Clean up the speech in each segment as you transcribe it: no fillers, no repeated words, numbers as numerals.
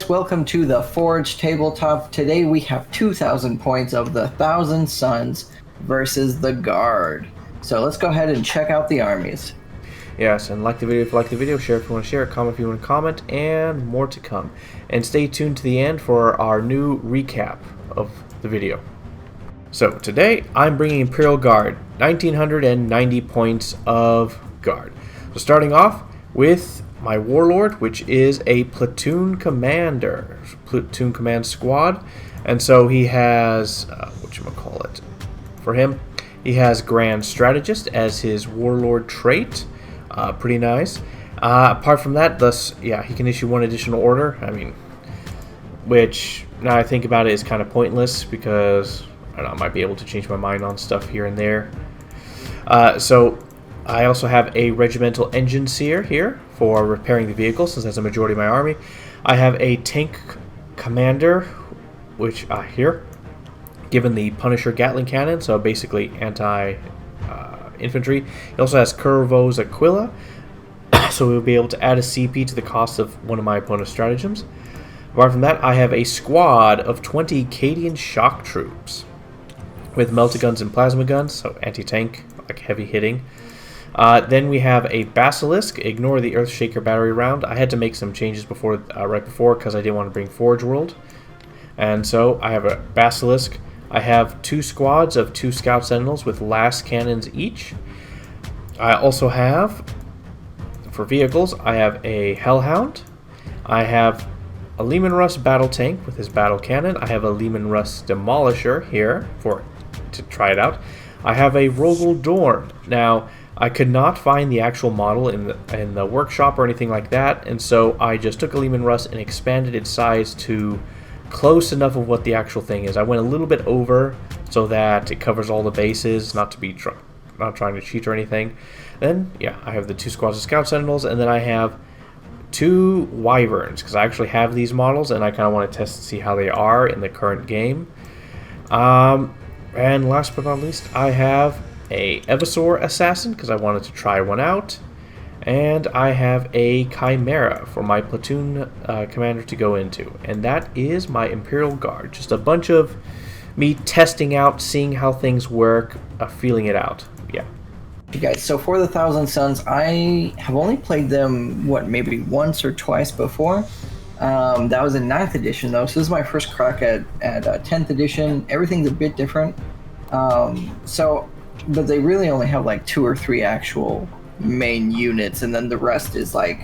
guys, welcome to the Forge Tabletop. Today we have 2,000 points of the Thousand Suns versus the Guard. So let's go ahead and check out the armies. Yes, and like the video if you like the video, share if you want to share, comment if you want to comment, and more to come. And stay tuned to the end for our new recap of the video. So today I'm bringing Imperial Guard, 1990 points of Guard. So starting off with my Warlord, which is a platoon commander, platoon command squad, and so he has whatchamacallit. For him, he has Grand Strategist as his Warlord trait. Pretty nice. Apart from that, he can issue one additional order. I mean, which now I think about it is kind of pointless because I don't know, I might be able to change my mind on stuff here and there. So I also have a Regimental Engineer here for repairing the vehicle, since that's a majority of my army. I have a Tank Commander, which here, given the Punisher Gatling Cannon, so basically anti-infantry. He also has Curvo's Aquila, so we'll be able to add a CP to the cost of one of my opponent's stratagems. Apart from that, I have a squad of 20 Cadian shock troops with melta guns and plasma guns, so anti-tank, like heavy hitting. Then we have a Basilisk. Ignore the Earthshaker battery round. I had to make some changes right before because I didn't want to bring Forge World. And so I have a Basilisk. I have 2 squads of 2 Scout Sentinels with last cannons each. I also have, for vehicles, I have a Hellhound. I have a Leman Russ battle tank with his battle cannon. I have a Leman Russ Demolisher here to try it out. I have a Rogel Dorn. Now, I could not find the actual model in the workshop or anything like that, and so I just took a Leman Russ and expanded its size to close enough of what the actual thing is. I went a little bit over so that it covers all the bases, not trying to cheat or anything. Then, I have the 2 squads of Scout Sentinels, and then I have 2 Wyverns, because I actually have these models, and I kind of want to test and see how they are in the current game. And last but not least, I have a Evisor Assassin, because I wanted to try one out. And I have a Chimera for my platoon commander to go into. And that is my Imperial Guard. Just a bunch of me testing out, seeing how things work, feeling it out. Yeah. Okay, guys, so for the Thousand Suns, I have only played them, maybe once or twice before. That was in 9th edition, though, so this is my first crack at 10th edition. Everything's a bit different. But they really only have like 2 or 3 actual main units, and then the rest is like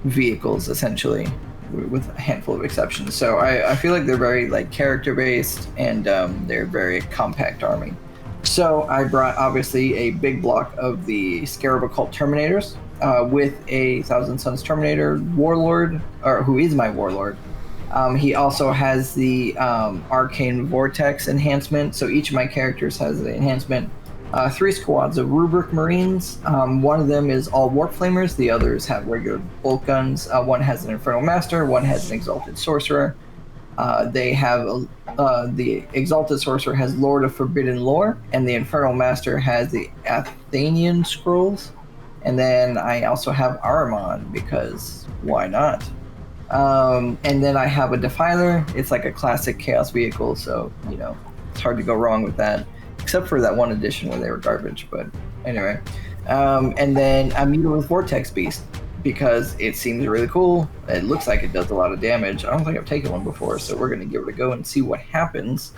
vehicles, essentially, with a handful of exceptions. So I feel like they're very like character-based, and they're a very compact army. So I brought, obviously, a big block of the Scarab Occult Terminators with a Thousand Suns Terminator Warlord, or who is my Warlord. He also has the Arcane Vortex enhancement, so each of my characters has the enhancement. 3 squads of Rubric Marines. One of them is all Warp Flamers, the others have regular bolt guns. One has an Infernal Master, one has an Exalted Sorcerer. They have the Exalted Sorcerer has Lord of Forbidden Lore, and the Infernal Master has the Athenian Scrolls. And then I also have Ahriman, because why not? And then I have a Defiler. It's like a classic Chaos vehicle, so, it's hard to go wrong with that. Except for that one edition where they were garbage, but anyway. And then a Mutalised Vortex Beast, because it seems really cool. It looks like it does a lot of damage. I don't think I've taken one before, so we're going to give it a go and see what happens.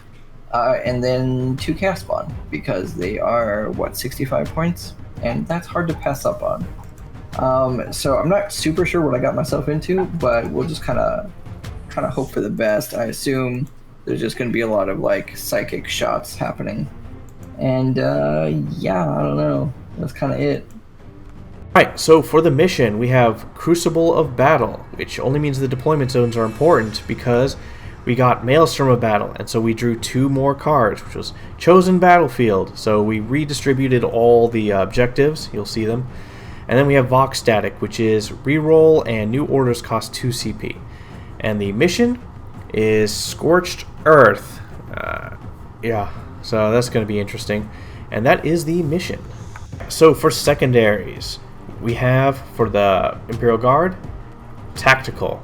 And then 2 Cast Spawn, because they are, 65 points? And that's hard to pass up on. So I'm not super sure what I got myself into, but we'll just kind of hope for the best. I assume there's just going to be a lot of like psychic shots happening. And I don't know. That's kind of it. Alright, so for the mission, we have Crucible of Battle, which only means the deployment zones are important because we got Maelstrom of Battle, and so we drew 2 more cards, which was Chosen Battlefield. So we redistributed all the objectives. You'll see them. And then we have Vox Static, which is reroll and new orders cost 2 CP. And the mission is Scorched Earth. So that's going to be interesting. And that is the mission. So for secondaries, we have, for the Imperial Guard, Tactical.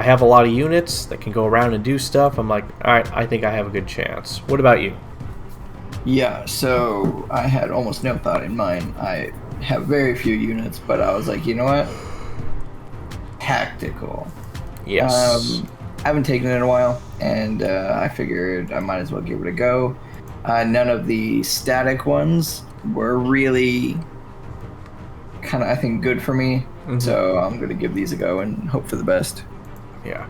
I have a lot of units that can go around and do stuff. I'm like, alright, I think I have a good chance. What about you? Yeah, so I had almost no thought in mind. I have very few units, but I was like, you know what? Tactical. Yes. I haven't taken it in a while, and I figured I might as well give it a go. None of the static ones were really kind of, I think, good for me. So I'm going to give these a go and hope for the best. Yeah.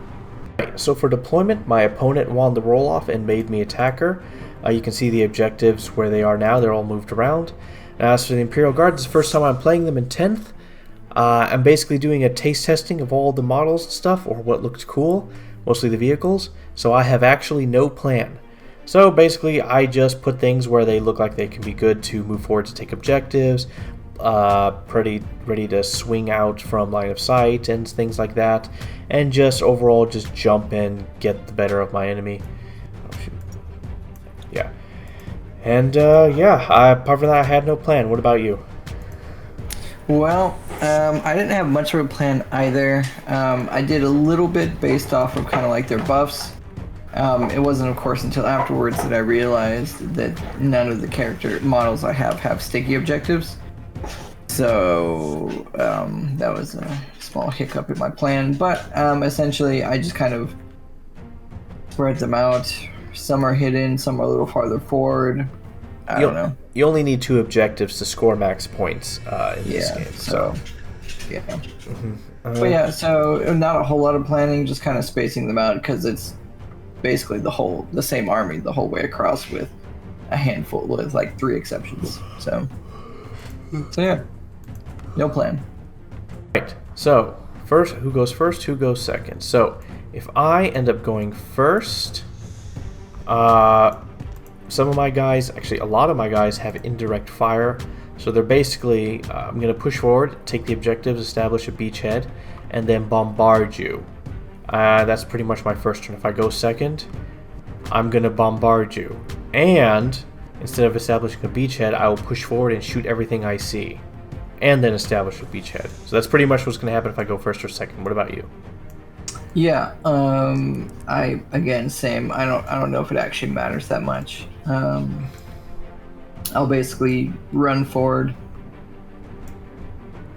Right, so for deployment, my opponent won the roll-off and made me attacker. You can see the objectives where they are now. They're all moved around. And as for the Imperial Guard, it's the first time I'm playing them in 10th. I'm basically doing a taste testing of all the models and stuff, or what looked cool, mostly the vehicles. So I have actually no plan. So basically, I just put things where they look like they can be good to move forward to take objectives, pretty ready to swing out from line of sight and things like that, and just overall just jump and get the better of my enemy. Oh, shoot. Yeah. And yeah, apart from that, I had no plan. What about you? Well, I didn't have much of a plan either. I did a little bit based off of kind of like their buffs. It wasn't, of course, until afterwards that I realized that none of the character models I have sticky objectives. So that was a small hiccup in my plan. But essentially, I just kind of spread them out. Some are hidden, some are a little farther forward. I don't know. You only need 2 objectives to score max points in this game. So yeah. But yeah, so not a whole lot of planning, just kind of spacing them out because it's basically the same army the whole way across with a handful with like 3 exceptions. So yeah, no plan. Right. So first, who goes first? Who goes second? So if I end up going first, some of my guys, actually a lot of my guys, have indirect fire. So they're basically, I'm going to push forward, take the objectives, establish a beachhead, and then bombard you. That's pretty much my first turn. If I go second, I'm going to bombard you. And instead of establishing a beachhead, I will push forward and shoot everything I see. And then establish a beachhead. So that's pretty much what's going to happen if I go first or second. What about you? Yeah, again, same. I don't know if it actually matters that much. I'll basically run forward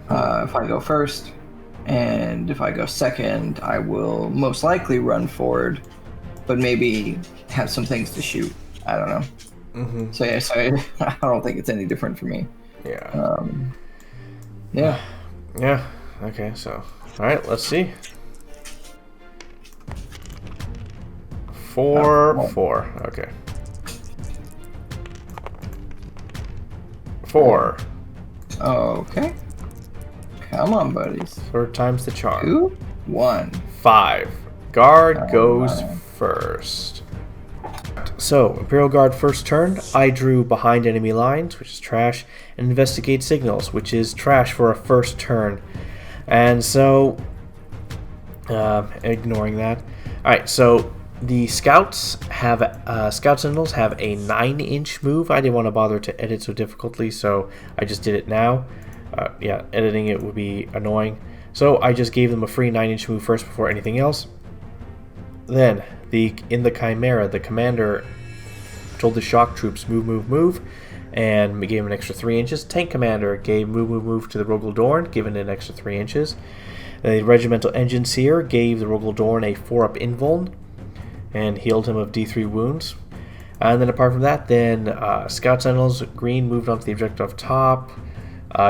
if I go first, and if I go second, I will most likely run forward, but maybe have some things to shoot. I don't know. So yeah, so I don't think it's any different for me. Yeah. Yeah. Yeah. Okay. So, all right. Let's see. 4, 4. Okay. 4. Okay. Come on, buddies. Third time's the charm. 2, 1. 5. Guard goes first. So, Imperial Guard first turn, I drew behind enemy lines, which is trash, and investigate signals, which is trash for a first turn. And so, ignoring that. Alright, so the scouts have scout sentinels have a 9-inch move. I didn't want to bother to edit so difficultly, so I just did it now. Yeah, editing it would be annoying. So I just gave them a free 9-inch move first before anything else. Then, in the Chimera, the commander told the shock troops move, move, move, and gave him an extra 3 inches. Tank commander gave move, move, move to the Rogel Dorn, given an extra 3 inches. The regimental engineer gave the Rogel Dorn a 4-up invuln and healed him of D3 wounds. And then apart from that, then Scout Sentinels, green, moved onto the objective up top.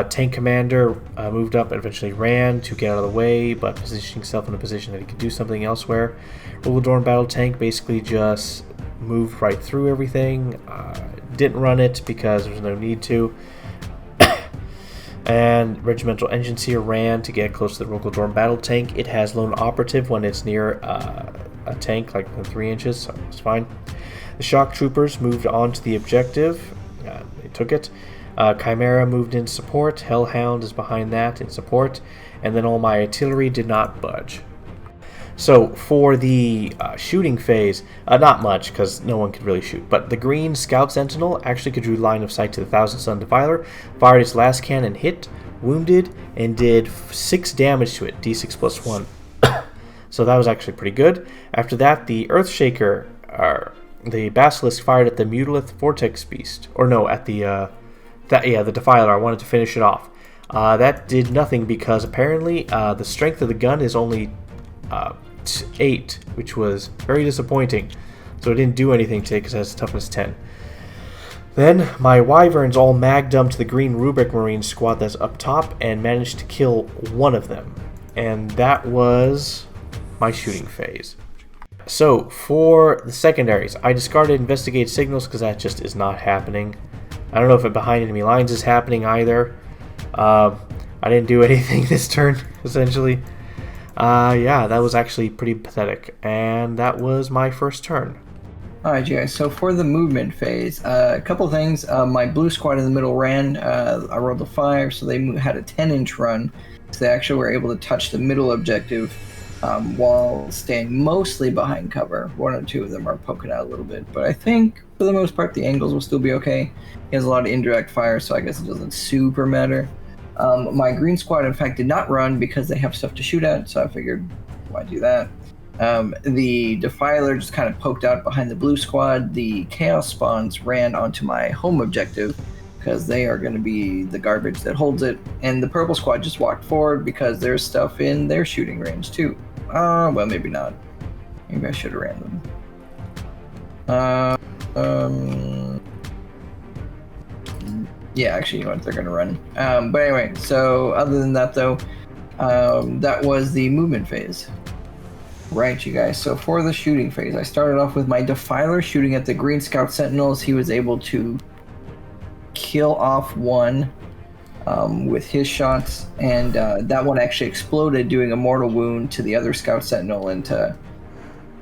Tank Commander moved up and eventually ran to get out of the way, but positioning himself in a position that he could do something elsewhere. Rogel Battle Tank basically just moved right through everything. Didn't run it because there's no need to. And Regimental Engineer ran to get close to the Rogel Battle Tank. It has Lone Operative when it's near a tank, like 3 inches, so it's fine. The Shock Troopers moved on to the objective. They took it. Chimera moved in support. Hellhound is behind that in support. And then all my artillery did not budge. So for the shooting phase, not much because no one could really shoot. But the green Scout Sentinel actually could do line of sight to the Thousand Sun Defiler, fired its last cannon, hit, wounded, and did 6 damage to it, d6 plus 1. So that was actually pretty good. After that, the Earthshaker, the Basilisk fired at the Mutilith Vortex Beast. Or no, at the the Defiler. I wanted to finish it off. That did nothing because apparently the strength of the gun is only 8, which was very disappointing. So it didn't do anything to it because it has toughness 10. Then my Wyverns all mag dumped the Green Rubric Marine squad that's up top and managed to kill one of them. And that was my shooting phase. So for the secondaries, I discarded Investigate Signals because that just is not happening. I don't know if it behind enemy lines is happening either. I didn't do anything this turn, essentially. Yeah, that was actually pretty pathetic. And that was my first turn. Alright, guys, so for the movement phase, a couple things. My blue squad in the middle ran. I rolled a 5, so they had a 10-inch run. So they actually were able to touch the middle objective while staying mostly behind cover. 1 or 2 of them are poking out a little bit, but I think for the most part the angles will still be okay. He has a lot of indirect fire, so I guess it doesn't super matter. My green squad, in fact, did not run because they have stuff to shoot at, so I figured, why do that? The Defiler just kind of poked out behind the blue squad. The Chaos Spawns ran onto my home objective because they are going to be the garbage that holds it. And the purple squad just walked forward because there's stuff in their shooting range too. Well, maybe not. Maybe I should have ran them. Yeah, actually, you know what? They're going to run. But anyway, so other than that, though, that was the movement phase. Right, you guys. So for the shooting phase, I started off with my Defiler shooting at the Green Scout Sentinels. He was able to kill off one with his shots, and that one actually exploded, doing a mortal wound to the other Scout Sentinel and to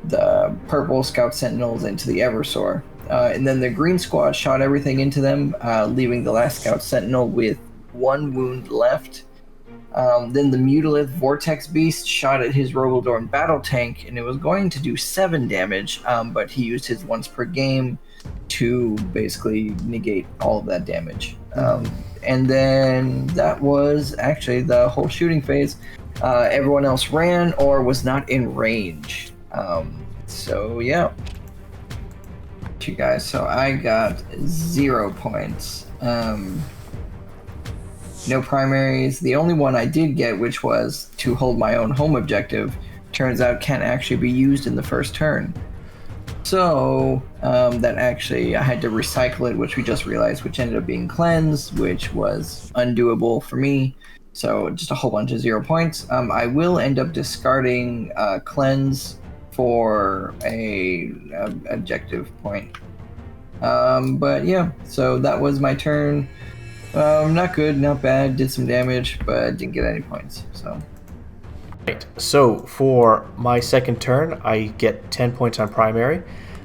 the purple Scout Sentinels and to the Eversor. And then the Green Squad shot everything into them, leaving the last Scout Sentinel with 1 wound left. Then the Mutilith Vortex Beast shot at his Rogaldorn battle tank, and it was going to do 7 damage, but he used his once per game to basically negate all of that damage. And then that was actually the whole shooting phase. Everyone else ran or was not in range. So yeah, you guys. So I got 0 points. No primaries. The only one I did get, which was to hold my own home objective, turns out can't actually be used in the first turn. So that actually, I had to recycle it, which we just realized, which ended up being cleanse, which was undoable for me. So just a whole bunch of 0 points. I will end up discarding cleanse for a objective point. But yeah, so that was my turn. Not good, not bad. Did some damage, but didn't get any points. So. Right. So for my second turn, I get 10 points on primary.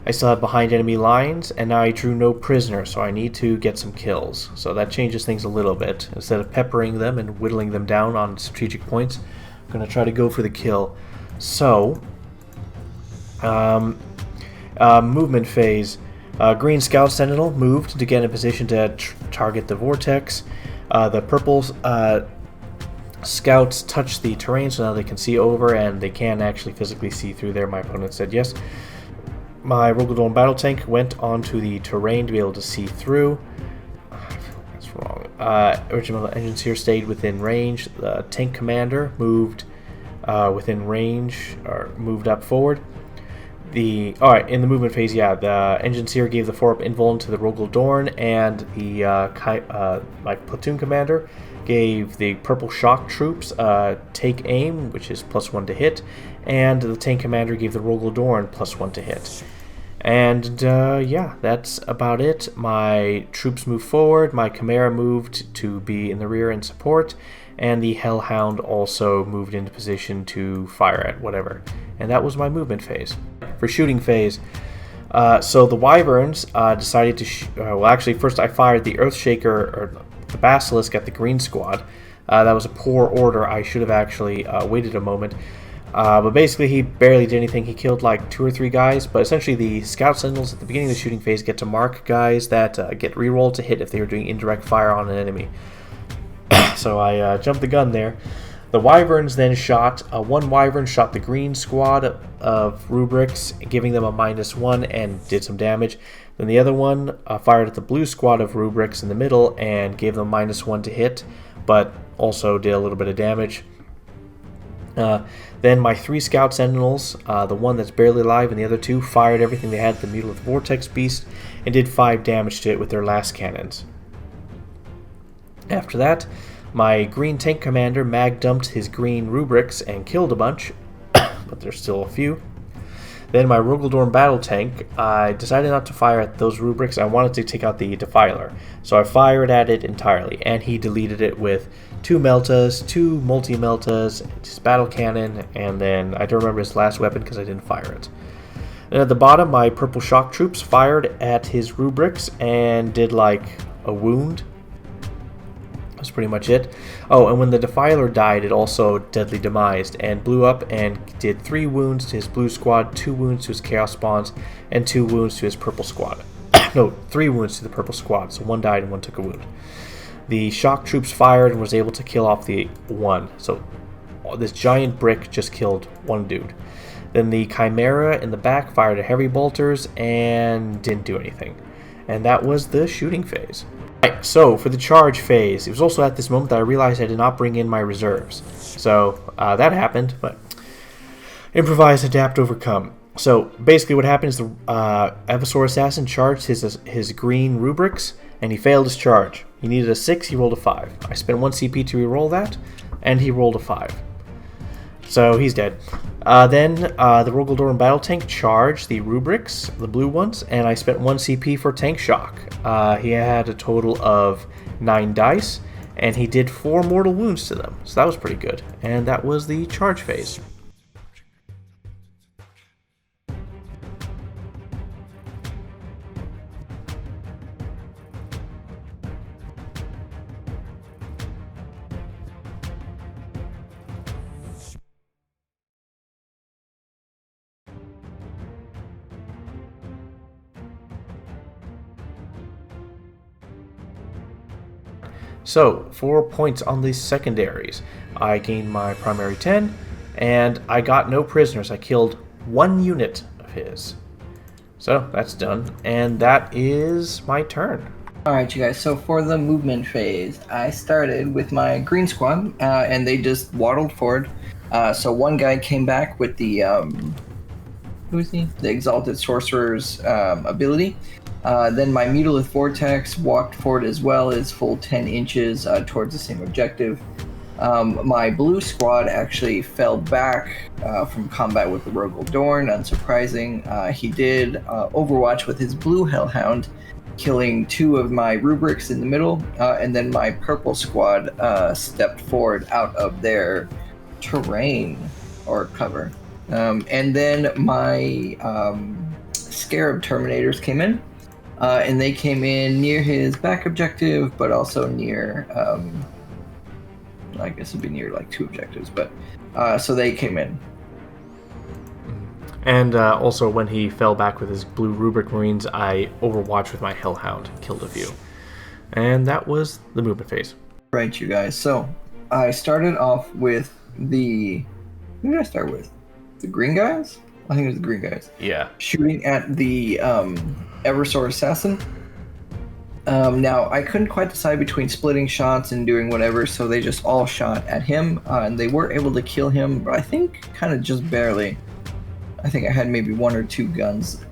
I still have behind enemy lines, and now I drew no prisoners, so I need to get some kills. So that changes things a little bit. Instead of peppering them and whittling them down on strategic points, I'm going to try to go for the kill. So, movement phase. Green Scout Sentinel moved to get in a position to target the Vortex. The purple Scouts touch the terrain, so now they can see over, and they can actually physically see through there. My opponent said yes. My Rogaldorn battle tank went onto the terrain to be able to see through. I feel like that's wrong. Original engines here stayed within range. The tank commander moved within range, or moved up forward. Alright, in the movement phase, yeah, the Engineer gave the 4-up invuln to the Rogaldorn, and the my platoon commander gave the purple shock troops take aim, which is +1 to hit, and the tank commander gave the Rogaldorn +1 to hit. And yeah, that's about it. My troops moved forward, my Chimera moved to be in the rear and support, and the Hellhound also moved into position to fire at whatever. And that was my movement phase. For shooting phase, so the Wyverns decided to well, actually, first I fired the Earthshaker, or the Basilisk, at the green squad. That was a poor order. I should have actually waited a moment. But basically, he barely did anything. He killed like 2 or 3 guys, but essentially the Scout Sentinels at the beginning of the shooting phase get to mark guys that get rerolled to hit if they were doing indirect fire on an enemy. So I jumped the gun there. The Wyverns then shot, one Wyvern shot the green squad of rubrics, giving them a -1 and did some damage. Then the other one fired at the blue squad of rubrics in the middle and gave them -1 to hit, but also did a little bit of damage. Then my 3 Scout Sentinels, the one that's barely alive and the other 2, fired everything they had at the Mutilith Vortex Beast and did 5 damage to it with their last cannons. After that, my green tank commander mag dumped his green rubrics and killed a bunch, but there's still a few. Then my Rogaldorn battle tank, I decided not to fire at those rubrics. I wanted to take out the Defiler, so I fired at it entirely, and he deleted it with 2 Meltas, 2 multi-Meltas, his battle cannon, and then I don't remember his last weapon because I didn't fire it. And at the bottom, my purple shock troops fired at his rubrics and did like a wound. That's pretty much it. Oh, and when the Defiler died, it also deadly demised and blew up and did 3 wounds to his blue squad, 2 wounds to his Chaos Spawns, and 2 wounds to his purple squad. No, 3 wounds to the purple squad, so 1 died and 1 took a wound. The shock troops fired and was able to kill off the 1. So this giant brick just killed 1 dude. Then the Chimera in the back fired at heavy bolters and didn't do anything. And that was the shooting phase. Right, so for the charge phase, it was also at this moment that I realized I did not bring in my reserves. So that happened, but improvise, adapt, overcome. So basically what happened is the Evosaur Assassin charged his green rubrics, and he failed his charge. He needed a 6, he rolled a 5. I spent 1 CP to reroll that, and he rolled a 5. So he's dead. Then the Rogaldorn battle tank charged the rubrics, the blue ones, and I spent 1 CP for tank shock. He had a total of 9 dice, and he did 4 mortal wounds to them. So that was pretty good. And that was the charge phase. So, for points on the secondaries, I gained my primary 10, and I got no prisoners. I killed 1 unit of his. So, that's done, and that is my turn. Alright, you guys, so for the movement phase, I started with my green squad, and they just waddled forward. So one guy came back with the, who is he? The Exalted Sorcerer's ability. Then my Mutilith Vortex walked forward as well as full 10 inches towards the same objective. My blue squad actually fell back from combat with the Rogaldorn, unsurprising. He did Overwatch with his blue Hellhound, killing 2 of my rubrics in the middle, and then my purple squad stepped forward out of their terrain or cover. And then my Scarab Terminators came in. And they came in near his back objective, but also near, I guess it'd be near like 2 objectives, but so they came in. And also when he fell back with his blue rubric marines, I overwatched with my Hellhound, killed a few. And that was the movement phase. Right, you guys. So I started off with the, who did I start with? The green guys? I think it was the green guys. Yeah. Shooting at the Evosaur Assassin. Now, I couldn't quite decide between splitting shots and doing whatever, so they just all shot at him, and they were able to kill him, but I think kind of just barely. I think I had maybe 1 or 2 guns.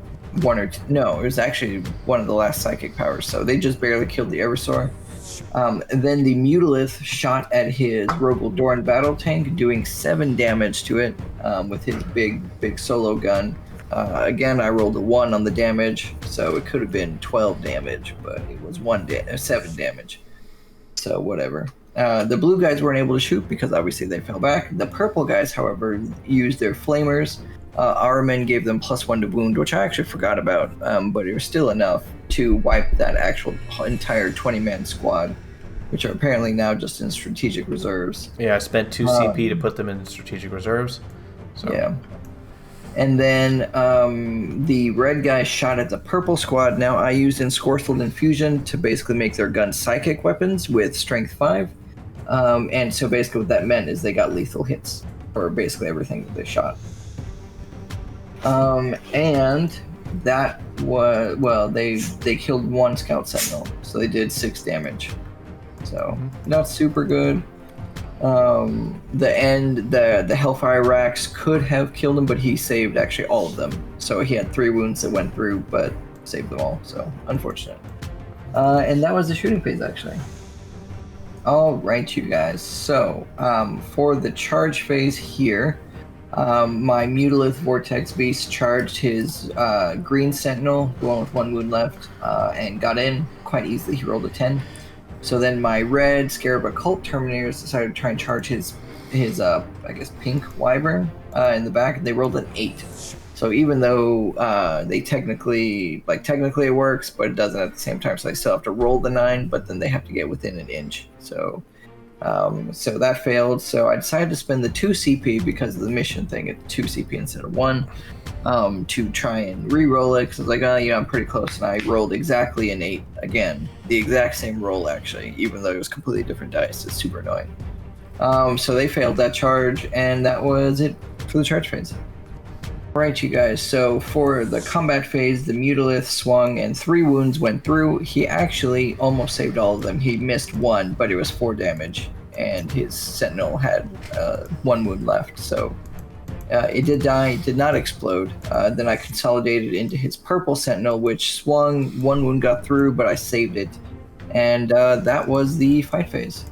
No, it was actually one of the last psychic powers, so they just barely killed the Evosaur. And then the Mutilith shot at his Rogaldorn battle tank, doing 7 damage to it with his big solo gun. Again, I rolled a 1 on the damage, so it could have been 12 damage, but it was 7 damage. So whatever. The blue guys weren't able to shoot because obviously they fell back. The purple guys, however, used their flamers. Our men gave them +1 to wound, which I actually forgot about, but it was still enough to wipe that actual entire 20-man squad, which are apparently now just in strategic reserves. Yeah, I spent 2 CP to put them in strategic reserves. So. Yeah. And then the red guy shot at the purple squad. Now, I used Ensorcelled Infusion to basically make their guns psychic weapons with Strength 5. And so basically what that meant is they got lethal hits for basically everything that they shot. And that was, well, they killed one Scout Sentinel, so they did 6 damage. So not super good. The Hellfire Racks could have killed him, but he saved actually all of them. So he had 3 wounds that went through, but saved them all. So unfortunate. And that was the shooting phase, actually. All right, you guys. So for the charge phase here, my Mutalith Vortex Beast charged his green Sentinel, the one with 1 wound left, and got in quite easily. He rolled a 10. So then my red Scarab Occult Terminators decided to try and charge his I guess, pink Wyvern in the back, and they rolled an 8. So even though they technically it works, but it doesn't at the same time, so they still have to roll the 9, but then they have to get within an inch. So so that failed. So I decided to spend the 2 CP because of the mission thing at 2 CP instead of 1 to try and re-roll it, because I was like, oh, I'm pretty close, and I rolled exactly an 8 again. The exact same roll, actually, even though it was completely different dice. It's super annoying. So they failed that charge, and that was it for the charge phase. Alright, you guys, so for the combat phase, the Mutalith swung and 3 wounds went through. He actually almost saved all of them. He missed 1, but it was 4 damage, and his Sentinel had 1 wound left, so it did die. It did not explode. Then I consolidated into his purple Sentinel, which swung, 1 wound got through, but I saved it, and that was the fight phase.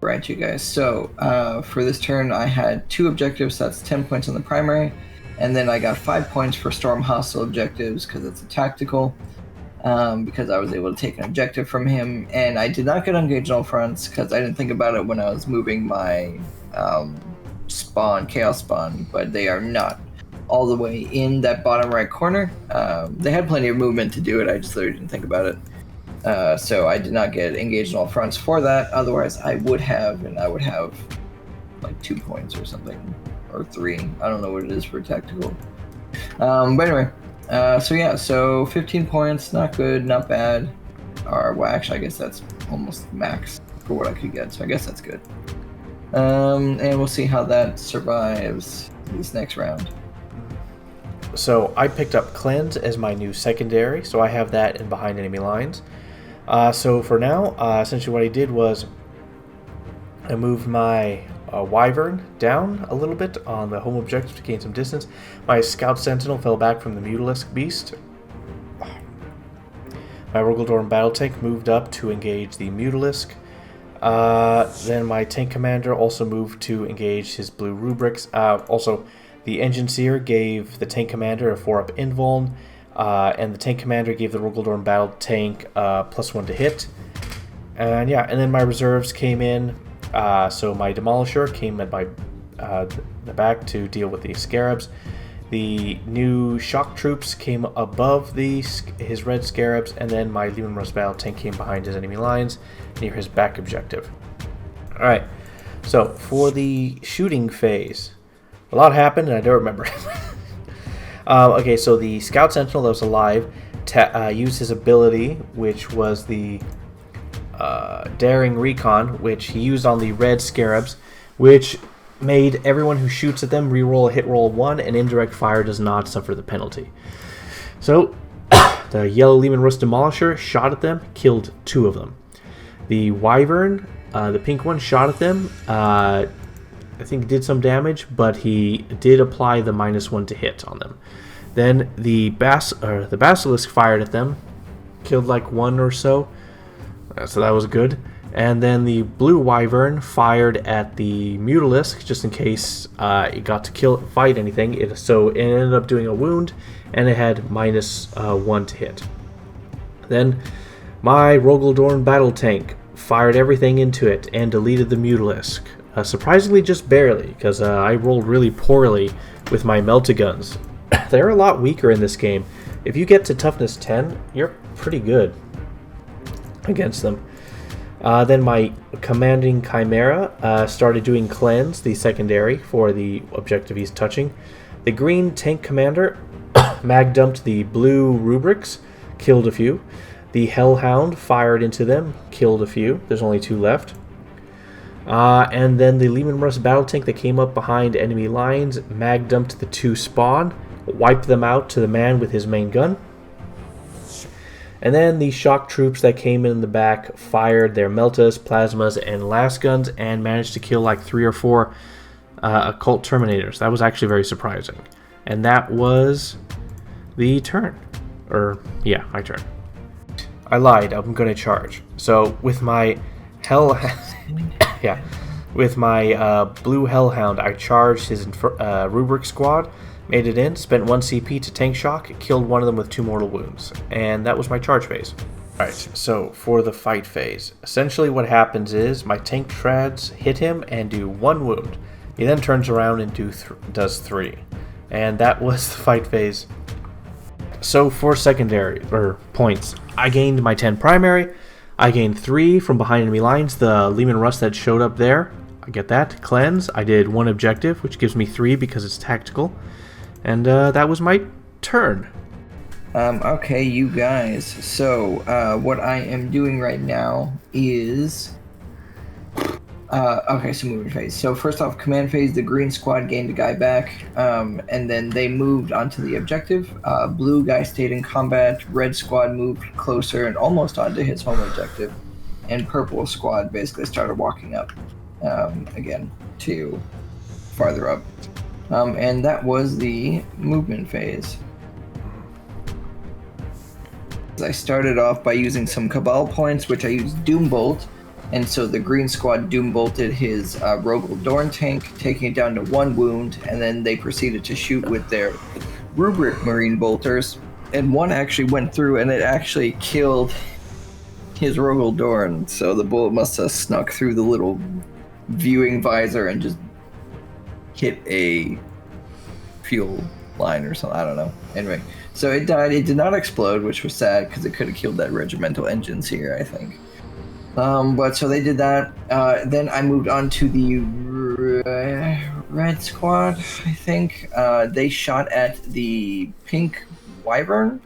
Right, you guys, so for this turn I had 2 objectives, so that's 10 points on the primary. And then I got 5 points for Storm Hostile objectives because it's a tactical, because I was able to take an objective from him. And I did not get engaged on fronts because I didn't think about it when I was moving my Chaos Spawn, but they are not all the way in that bottom right corner. They had plenty of movement to do it, I just literally didn't think about it. So I did not get engaged on all fronts for that, otherwise I would have, and I would have like 2 points or something. Or 3. I don't know what it is for tactical. But anyway, so yeah, so 15 points, not good, not bad. Or, well, actually, I guess that's almost max for what I could get, so I guess that's good. And we'll see how that survives this next round. So I picked up Cleanse as my new secondary, so I have that in behind enemy lines. So for now, essentially what I did was I moved my Wyvern down a little bit on the home objective to gain some distance. My Scout Sentinel fell back from the Mutalisk Beast. My Rogaldorn Battle Tank moved up to engage the Mutalisk. Then my Tank Commander also moved to engage his blue Rubrics. Also, the Engine Seer gave the Tank Commander a 4-up invuln, and the Tank Commander gave the Rogaldorn Battle Tank +1 to hit. And yeah, and then my reserves came in. So my Demolisher came at my the back to deal with the Scarabs. The new Shock Troops came above his red Scarabs, and then my Leman Russ Battle Tank came behind his enemy lines near his back objective. Alright, so for the shooting phase, a lot happened and I don't remember. Okay, so the Scout Sentinel that was alive used his ability, which was the Daring Recon, which he used on the red Scarabs, which made everyone who shoots at them reroll a hit roll 1, and indirect fire does not suffer the penalty. So the yellow Leman Russ Demolisher shot at them, killed 2 of them. The Wyvern, the pink one, shot at them, I think did some damage, but he did apply the -1 to hit on them. Then the Basilisk fired at them, killed like 1 or so. So that was good. And then the blue Wyvern fired at the Mutalisk just in case it got to fight anything. So it ended up doing a wound, and it had -1 to hit. Then my Rogaldorn Battle Tank fired everything into it and deleted the Mutalisk. Surprisingly, just barely, because I rolled really poorly with my Meltaguns. They're a lot weaker in this game. If you get to toughness 10, you're pretty good against them. Then my Commanding Chimera started doing Cleanse, the secondary, for the objective he's touching. The green Tank Commander mag dumped the blue Rubrics, killed a few. The Hellhound fired into them, killed a few. There's only 2 left. And then the Lehman Russ battle tank that came up behind enemy lines mag dumped the 2 spawn, wiped them out to the man with his main gun. And then the shock troops that came in the back fired their meltas, plasmas, and las guns and managed to kill like 3 or 4 occult terminators. That was actually very surprising. And that was the turn. Yeah, my turn. I lied. I'm going to charge. So with my with my blue hellhound, I charged his rubric squad, made it in, spent 1 CP to tank shock, killed one of them with 2 mortal wounds, and that was my charge phase. Alright, so for the fight phase, essentially what happens is my tank treads hit him and do 1 wound. He then turns around and does 3, and that was the fight phase. So for secondary points, I gained my 10 primary. I gained 3 from behind enemy lines. The Lehman Russ that showed up there, I get that. Cleanse. I did 1 objective, which gives me 3 because it's tactical. And that was my turn. Okay, you guys. So, what I am doing right now is... okay, so moving phase. So first off, command phase, the green squad gained a guy back, and then they moved onto the objective. Blue guy stayed in combat, red squad moved closer and almost onto his home objective, and purple squad basically started walking up, again, to farther up. And that was the movement phase. I started off by using some Cabal points, which I used Doombolt. And so the green squad doom bolted his Rogel Dorn tank, taking it down to 1 wound, and then they proceeded to shoot with their Rubric Marine bolters, and 1 actually went through, and it actually killed his Rogel Dorn, so the bullet must have snuck through the little viewing visor and just hit a fuel line or something, I don't know. Anyway, so it died. It did not explode, which was sad, because it could have killed that regimental engines here, I think. But so they did that. Then I moved on to the red squad, I think. They shot at the pink wyvern,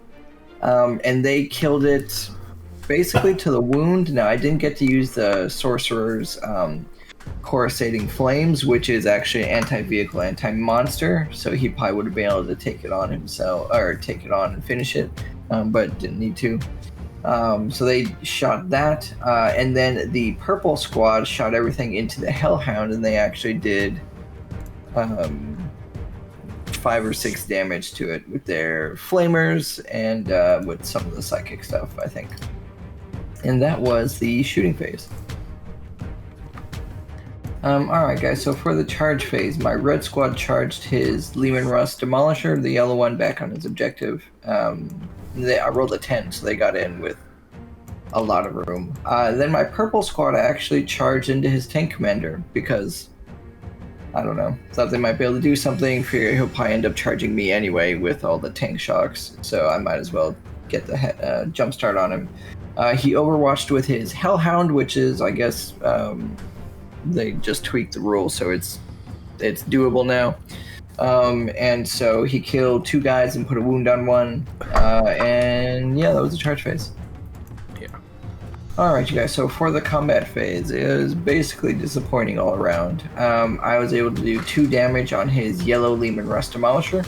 and they killed it basically to the wound. Now, I didn't get to use the sorcerer's coruscating flames, which is actually anti-vehicle, anti-monster, so he probably would have been able to take it on himself, or take it on and finish it, but didn't need to. So they shot that, and then the purple squad shot everything into the Hellhound, and they actually did 5 or 6 damage to it with their flamers and with some of the psychic stuff, I think. And that was the shooting phase. Alright guys, so for the charge phase, my red squad charged his Lehman Russ Demolisher, the yellow one back on his objective. I rolled a 10, so they got in with a lot of room. Then my purple squad, I actually charged into his tank commander because, I don't know, thought they might be able to do something. Figure he'll probably end up charging me anyway with all the tank shocks, so I might as well get the jump start on him. He overwatched with his Hellhound, which is, I guess, they just tweaked the rules, so it's doable now. And so he killed 2 guys and put a wound on 1, and yeah, that was the charge phase. Yeah. Alright you guys, so for the combat phase, it was basically disappointing all around. I was able to do 2 damage on his yellow Lehman Russ Demolisher.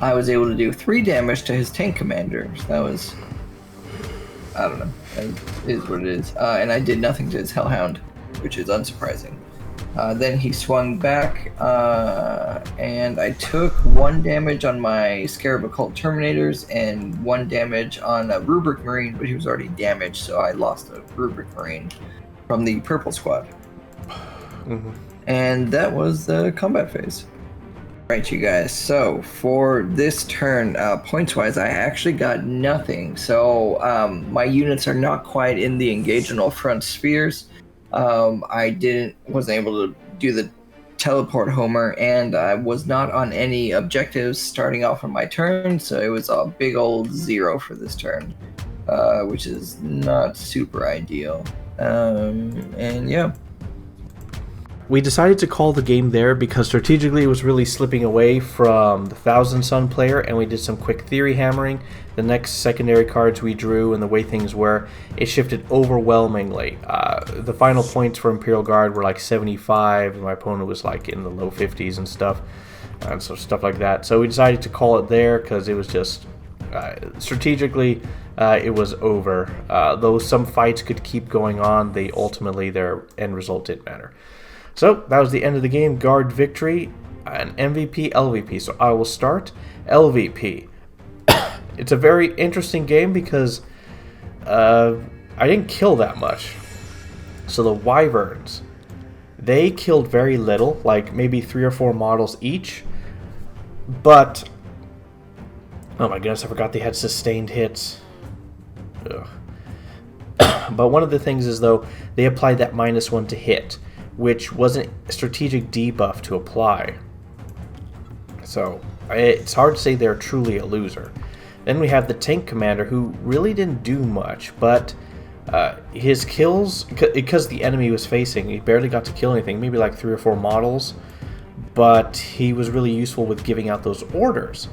I was able to do 3 damage to his tank commander, so that was, I don't know, that is what it is. And I did nothing to his Hellhound, which is unsurprising. Then he swung back, and I took 1 damage on my Scarab Occult Terminators and 1 damage on a Rubric Marine, but he was already damaged, so I lost a Rubric Marine from the purple squad. Mm-hmm. And that was the combat phase. Right, you guys, so for this turn, points-wise, I actually got nothing. So my units are not quite in the engage on all front spheres. I wasn't able to do the teleport Homer, and I was not on any objectives starting off on my turn, so it was a big old 0 for this turn, which is not super ideal. And yeah. we decided to call the game there because strategically it was really slipping away from the Thousand Sun player, and we did some quick theory hammering. The next secondary cards we drew and the way things were, it shifted overwhelmingly. The final points for Imperial Guard were like 75, and my opponent was like in the low 50s and stuff, and so stuff like that. So we decided to call it there because it was just strategically it was over. Though some fights could keep going on, ultimately their end result didn't matter. So that was the end of the game. Guard victory, an MVP, LVP. So I will start LVP. It's a very interesting game because I didn't kill that much. So the Wyverns, they killed very little, like maybe 3 or 4 models each. But, oh my goodness, I forgot they had sustained hits. Ugh. But one of the things is, though, they applied that -1 to hit, which wasn't a strategic debuff to apply. So it's hard to say they're truly a loser. Then we have the tank commander, who really didn't do much, but his kills, because the enemy was facing, he barely got to kill anything, maybe like 3 or 4 models, but he was really useful with giving out those orders,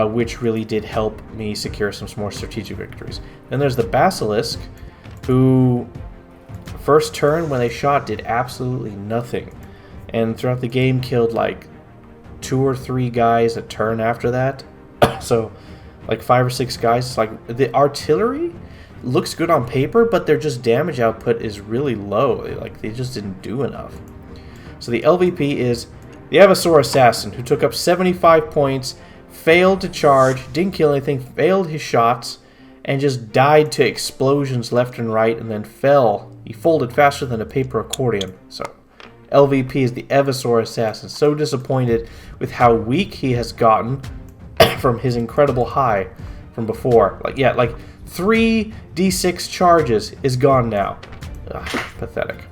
which really did help me secure some more strategic victories. Then there's the Basilisk, who first turn when they shot did absolutely nothing, and throughout the game killed like 2 or 3 guys a turn after that. So like 5 or 6 guys. It's like the artillery looks good on paper, but their just damage output is really low. They just didn't do enough. So the LVP is the Avasaur Assassin, who took up 75 points, failed to charge, didn't kill anything, failed his shots, and just died to explosions left and right, and then fell. He folded faster than a paper accordion. So LVP is the Avasaur Assassin. So disappointed with how weak he has gotten from his incredible high from before. Like 3 D6 charges is gone now. Ugh, pathetic.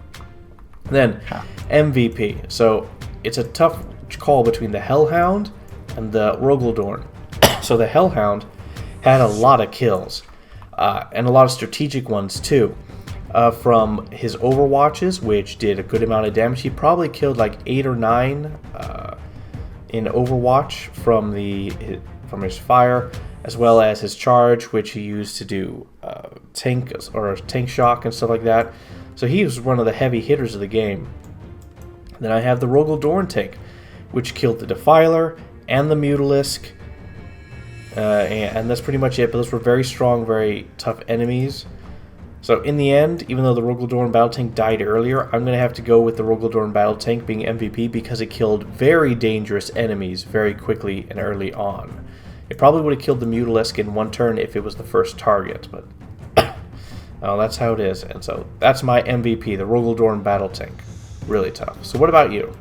Then MVP. So it's a tough call between the Hellhound and the Rogaldorn. So the Hellhound had a lot of kills, and a lot of strategic ones too. From his Overwatches, which did a good amount of damage. He probably killed like 8 or 9 in Overwatch from his fire, as well as his charge, which he used to do tank shock and stuff like that. So he was one of the heavy hitters of the game. Then I have the Rogaldorn tank, which killed the Defiler and the Mutalisk, and that's pretty much it. But those were very strong, very tough enemies. So in the end, even though the Rogaldorn Battle Tank died earlier, I'm going to have to go with the Rogaldorn Battle Tank being MVP because it killed very dangerous enemies very quickly and early on. It probably would have killed the Mutalisk in 1 turn if it was the first target, but that's how it is. And so that's my MVP, the Rogaldorn Battle Tank. Really tough. So what about you?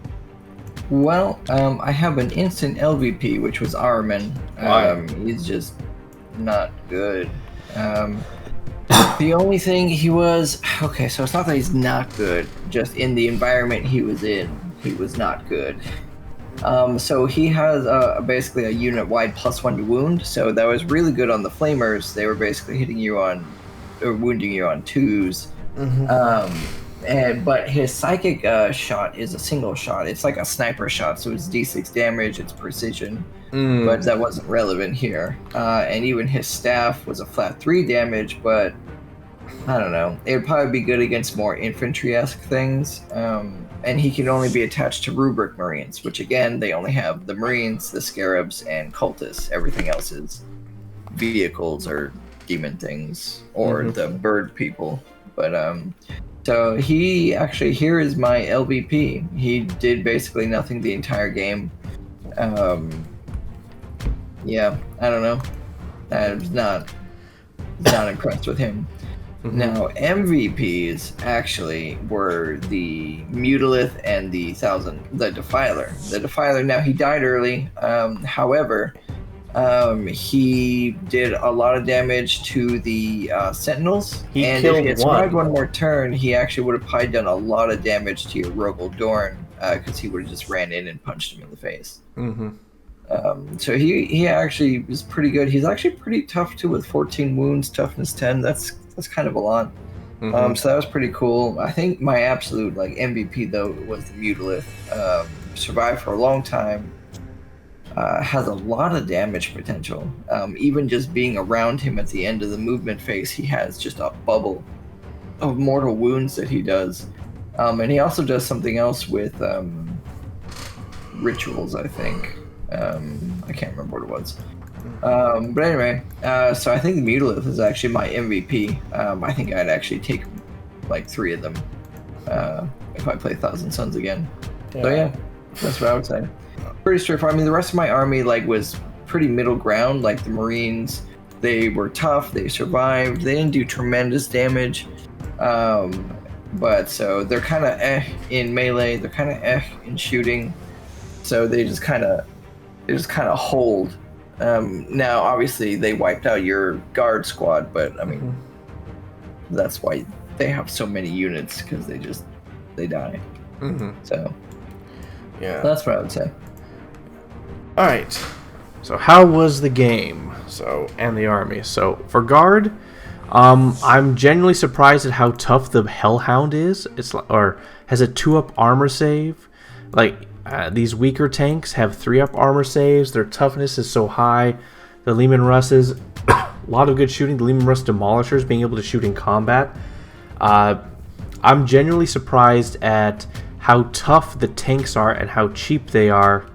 Well, I have an instant LVP, which was Armin. He's just not good. The only thing he was... Okay, so it's not that he's not good. Just in the environment he was in, he was not good. So he has basically a unit-wide +1 to wound. So that was really good on the Flamers. They were basically hitting you on... or wounding you on 2s. Mm-hmm. But his Psychic shot is a single shot. It's like a sniper shot, so it's D6 damage, it's precision. But that wasn't relevant here. And even his staff was a flat 3 damage, but I don't know. It would probably be good against more infantry-esque things. And he can only be attached to Rubric Marines, which again, they only have the Marines, the Scarabs, and Cultists. Everything else is vehicles or demon things, or the bird people. But so he actually, here is my LVP. He did basically nothing the entire game. Yeah, I don't know. I was not impressed with him. Now, MVPs actually were the Mutalith and the Defiler. The Defiler, now he died early. However, he did a lot of damage to the Sentinels. And if he had survived one more turn, he actually would have probably done a lot of damage to your Rogaldorn, because he would have just ran in and punched him in the face. So he actually was pretty good. He's actually pretty tough too, with 14 wounds, toughness 10. That's kind of a lot. So that was pretty cool. I think my absolute like MVP though was the Mutalith. Survived for a long time. Has a lot of damage potential. Even just being around him at the end of the movement phase, he has just a bubble of mortal wounds that he does. And he also does something else with rituals, I think. I can't remember what it was. But anyway, so I think the Mutalith is actually my MVP. I think I'd actually take like 3 of them if I play Thousand Suns again. So yeah, that's what I would say. Pretty straightforward. I mean, the rest of my army like was pretty middle ground. Like the Marines, they were tough. They survived. They didn't do tremendous damage. But so they're kind of in melee. They're kind of in shooting. So they just kind of hold. Now, obviously, they wiped out your guard squad, but I mean, that's why they have so many units, because they die. So yeah, that's what I would say. All right. So how was the game? And the army. So for guard, I'm genuinely surprised at how tough the Hellhound is. Has a 2-up armor save. These weaker tanks have 3-up armor saves. Their toughness is so high. The Leman Russes, a lot of good shooting. The Leman Russ Demolishers being able to shoot in combat. I'm genuinely surprised at how tough the tanks are and how cheap they are.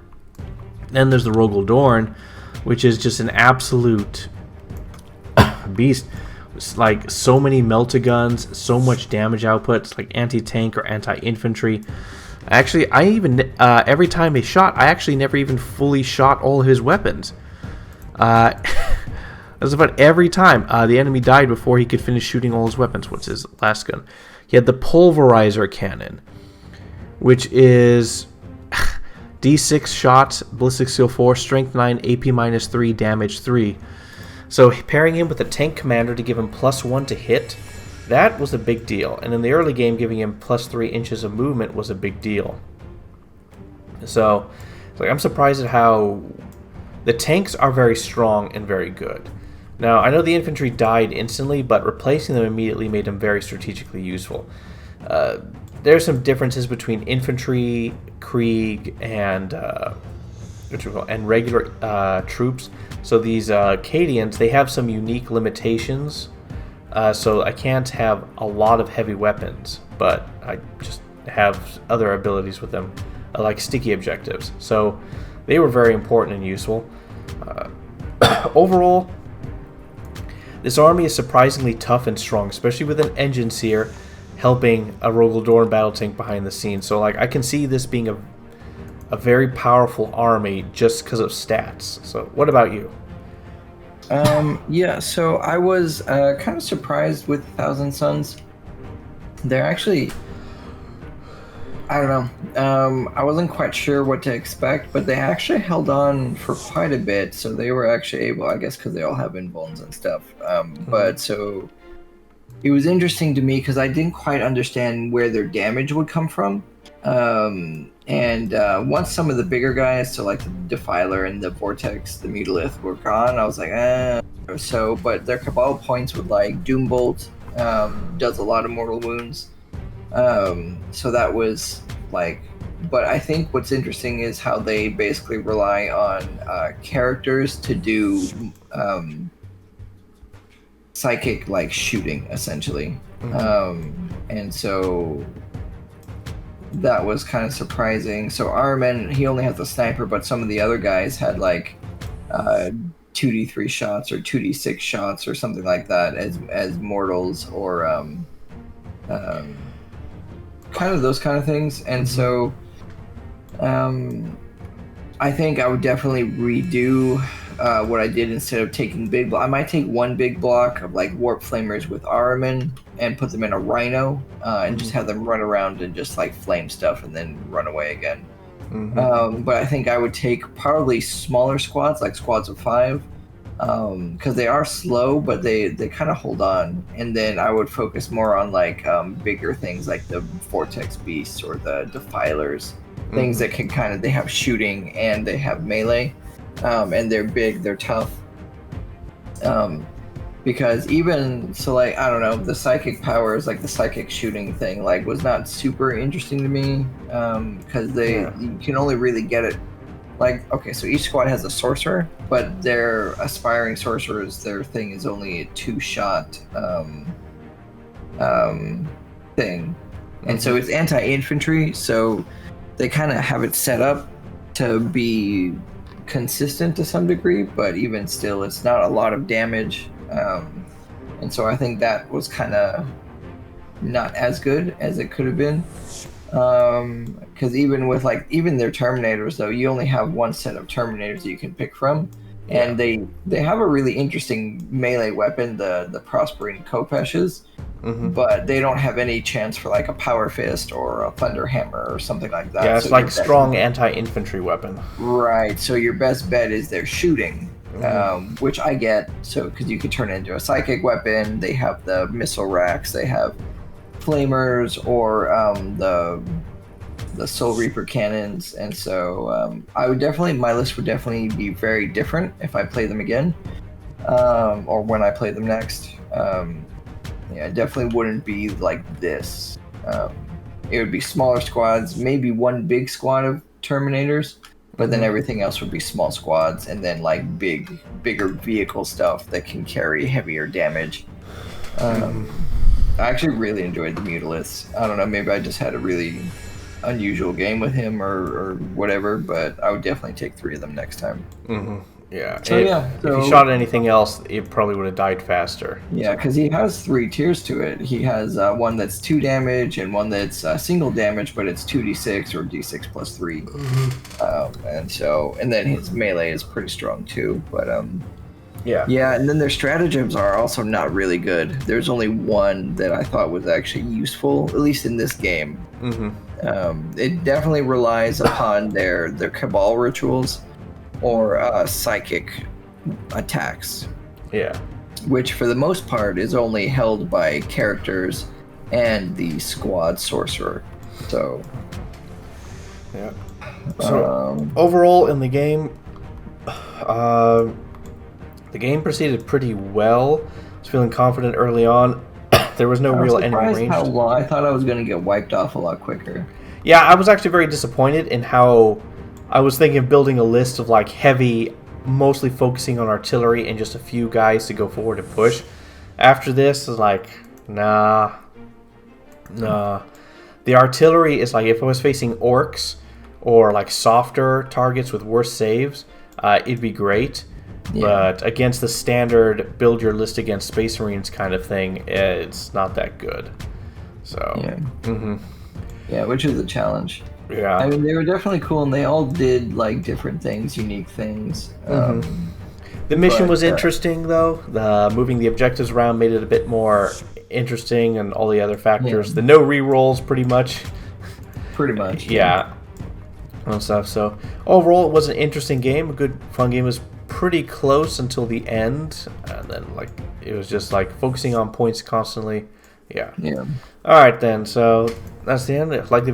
Then there's the Rogel Dorn, which is just an absolute beast. It's like so many melta-guns, so much damage output. It's like anti-tank or anti-infantry. Actually, every time they shot, I actually never even fully shot all of his weapons. That's about every time the enemy died before he could finish shooting all his weapons. What's his last gun? He had the Pulverizer Cannon, which is D6 shots, Ballistic Skill 4, Strength 9, AP minus 3, Damage 3. So pairing him with the Tank Commander to give him +1 to hit, that was a big deal. And in the early game, giving him +3 inches of movement was a big deal. So I'm surprised at how the tanks are very strong and very good. Now, I know the infantry died instantly, but replacing them immediately made them very strategically useful. There's some differences between infantry, Krieg, and regular troops. So these Cadians, they have some unique limitations. So I can't have a lot of heavy weapons, but I just have other abilities with them, like sticky objectives. So they were very important and useful. Overall, this army is surprisingly tough and strong, especially with an Engine Seer helping a Rogel Dorn battle tank behind the scenes. So I can see this being a very powerful army just because of stats. So what about you? Yeah, so I was kind of surprised with Thousand Suns. They're actually, I don't know, I wasn't quite sure what to expect, but they actually held on for quite a bit, so they were actually able, I guess because they all have invulns and stuff, but so it was interesting to me because I didn't quite understand where their damage would come from. And once some of the bigger guys, so like the Defiler and the Vortex, the Mutalith were gone, I was like, so, but their Cabal points with like Doombolt does a lot of mortal wounds. So that was like, but I think what's interesting is how they basically rely on characters to do psychic like shooting essentially. And so that was kind of surprising. So Armin, he only has a sniper, but some of the other guys had like 2d3 shots or 2d6 shots or something like that as mortals or kind of those kind of things. And so I think I would definitely redo what I did. Instead of taking big block, I might take one big block of like Warp Flamers with Ahriman and put them in a Rhino and just have them run around and just like flame stuff and then run away again. But I think I would take probably smaller squads, like squads of 5, because they are slow, but they kind of hold on. And then I would focus more on like bigger things like the Vortex Beasts or the Defilers, things that can kind of, they have shooting and they have melee. And they're big, they're tough. because even so, like I don't know, the psychic powers, like the psychic shooting thing, like was not super interesting to me, because you can only really get it. Like, okay, so each squad has a sorcerer, but their aspiring sorcerers, their thing is only a 2-shot thing, and so it's anti-infantry, so they kind of have it set up to be consistent to some degree, but even still, it's not a lot of damage, and so I think that was kind of not as good as it could have been. Because even with even their Terminators, though, you only have one set of Terminators that you can pick from, and they have a really interesting melee weapon, the Prospering Kopeshes, but they don't have any chance for like a Power Fist or a Thunder Hammer or something like that. Yeah, it's so like strong anti-infantry weapon. Right. So your best bet is their shooting, which I get. So because you could turn it into a psychic weapon, they have the missile racks, they have flamers, or the Soul Reaper cannons, and so I would definitely, my list would definitely be very different if I play them again, or when I play them next. Yeah, it definitely wouldn't be like this. It would be smaller squads, maybe one big squad of Terminators, but then everything else would be small squads, and then like bigger vehicle stuff that can carry heavier damage. I actually really enjoyed the Mutalists. I don't know, maybe I just had a really unusual game with him or whatever, but I would definitely take 3 of them next time. Yeah. So if he shot anything else, it probably would have died faster. Yeah, because he has 3 tiers to it. He has one that's 2 damage and one that's single damage, but it's 2d6 or d6 plus 3. And then his melee is pretty strong too. But yeah, and then their stratagems are also not really good. There's only one that I thought was actually useful, at least in this game. It definitely relies upon their Cabal rituals or psychic attacks. Yeah. Which for the most part is only held by characters and the squad sorcerer. So yeah. So overall in the game, the game proceeded pretty well. I was feeling confident early on. There was no real enemy range. How well, I thought I was going to get wiped off a lot quicker. Yeah, I was actually very disappointed in how I was thinking of building a list of like heavy, mostly focusing on artillery and just a few guys to go forward and push. After this, is like, nah. The artillery is like, if I was facing orcs or like softer targets with worse saves, it'd be great. Yeah. But against the standard build your list against Space Marines kind of thing, it's not that good. So yeah, yeah, which is a challenge. Yeah, I mean, they were definitely cool, and they all did like different things, unique things. The mission was interesting, though. Moving the objectives around made it a bit more interesting, and all the other factors. The no rerolls, pretty much. Yeah. And stuff. So overall, it was an interesting game, a good, fun game. It was pretty close until the end, and then like it was just like focusing on points constantly. Yeah. All right then. So that's the end. If you like the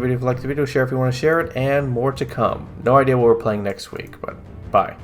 video, share if you want to share it, and more to come. No idea what we're playing next week, but bye.